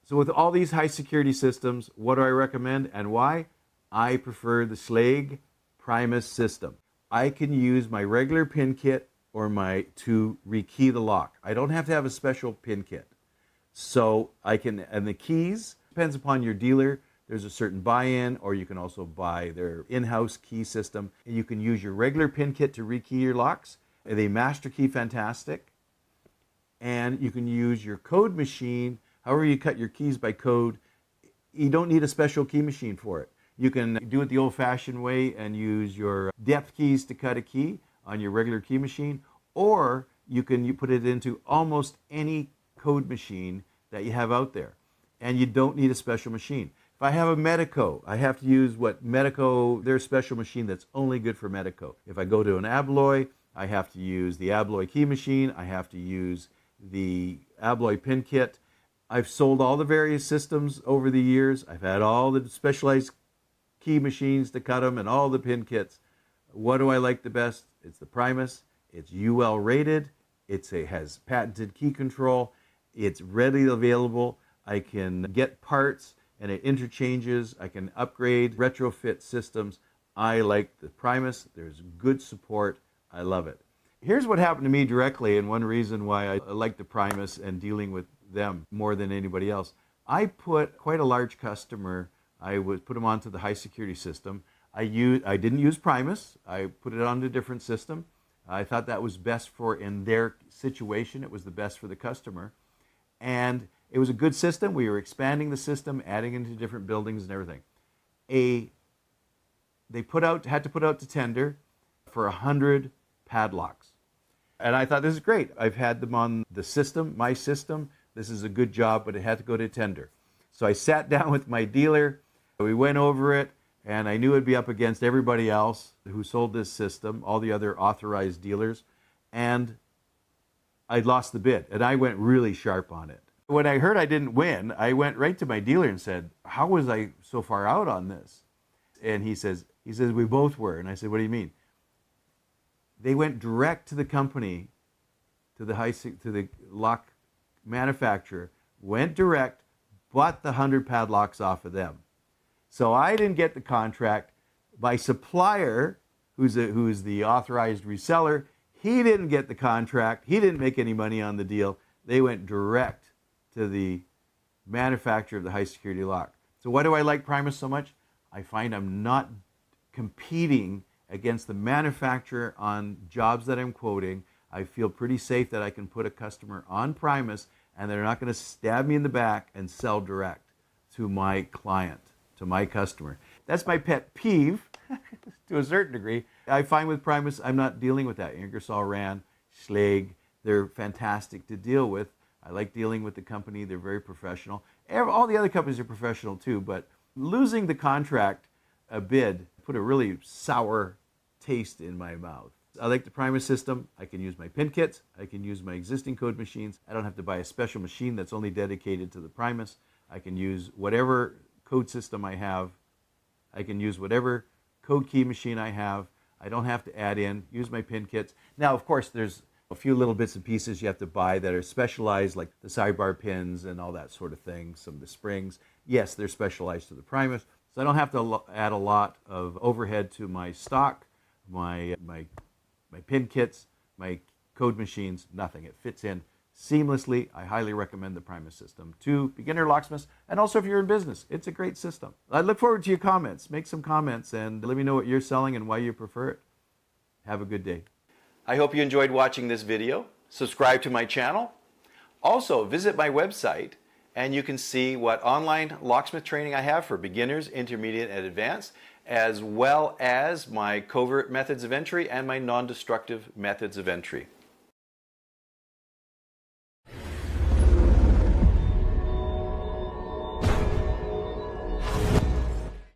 So with all these high security systems, what do I recommend and why? I prefer the Schlage Primus system. I can use my regular pin kit or to rekey the lock. I don't have to have a special pin kit. So I can, and the keys, depends upon your dealer. There's a certain buy-in, or you can also buy their in-house key system. And you can use your regular pin kit to rekey your locks. They master key fantastic. And you can use your code machine. However you cut your keys by code, you don't need a special key machine for it. You can do it the old-fashioned way and use your depth keys to cut a key on your regular key machine, or you put it into almost any code machine that you have out there, and you don't need a special machine. If I have a Medico, I have to use their special machine that's only good for Medico. If I go to an Abloy, I have to use the Abloy key machine. I have to use the Abloy pin kit. I've sold all the various systems over the years. I've had all the specialized key machines to cut them and all the pin kits. What do I like the best? It's the Primus. It's UL rated. It has patented key control. It's readily available. I can get parts and it interchanges. I can upgrade, retrofit systems. I like the Primus. There's good support. I love it. Here's what happened to me directly, and one reason why I like the Primus and dealing with them more than anybody else. I put quite a large customer, I would put them onto the high security system. I didn't use Primus. I put it on a different system. I thought that was best in their situation. It was the best for the customer. And it was a good system. We were expanding the system, adding into different buildings and everything. They had to put out to tender for 100 padlocks. And I thought, this is great. I've had them on the system, my system. This is a good job, but it had to go to tender. So I sat down with my dealer. We went over it, and I knew it'd be up against everybody else who sold this system, all the other authorized dealers, and I lost the bid, and I went really sharp on it. When I heard I didn't win, I went right to my dealer and said, how was I so far out on this? And he says, we both were. And I said, what do you mean? They went direct to the company, to the lock manufacturer, went direct, bought the 100 padlocks off of them. So I didn't get the contract. My supplier, who's the authorized reseller, he didn't get the contract. He didn't make any money on the deal. They went direct to the manufacturer of the high security lock. So why do I like Primus so much? I find I'm not competing against the manufacturer on jobs that I'm quoting. I feel pretty safe that I can put a customer on Primus and they're not going to stab me in the back and sell direct to my client, to my customer. That's my pet peeve to a certain degree. I find with Primus, I'm not dealing with that. Ingersoll Rand, Schlage, they're fantastic to deal with. I like dealing with the company. They're very professional. All the other companies are professional too, but losing the contract, a bid, put a really sour taste in my mouth. I like the Primus system. I can use my pin kits. I can use my existing code machines. I don't have to buy a special machine that's only dedicated to the Primus. I can use whatever code system I have. I can use whatever code key machine I have. I don't have to add in, use my pin kits. Now, of course, there's a few little bits and pieces you have to buy that are specialized, like the sidebar pins and all that sort of thing, some of the springs. Yes, they're specialized to the Primus. So I don't have to add a lot of overhead to my stock, my pin kits, my code machines, nothing. It fits in seamlessly. I highly recommend the Primus system to beginner locksmiths, and also if you're in business. It's a great system. I look forward to your comments. Make some comments and let me know what you're selling and why you prefer it. Have a good day. I hope you enjoyed watching this video. Subscribe to my channel. Also, visit my website and you can see what online locksmith training I have for beginners, intermediate, and advanced, as well as my covert methods of entry and my non-destructive methods of entry.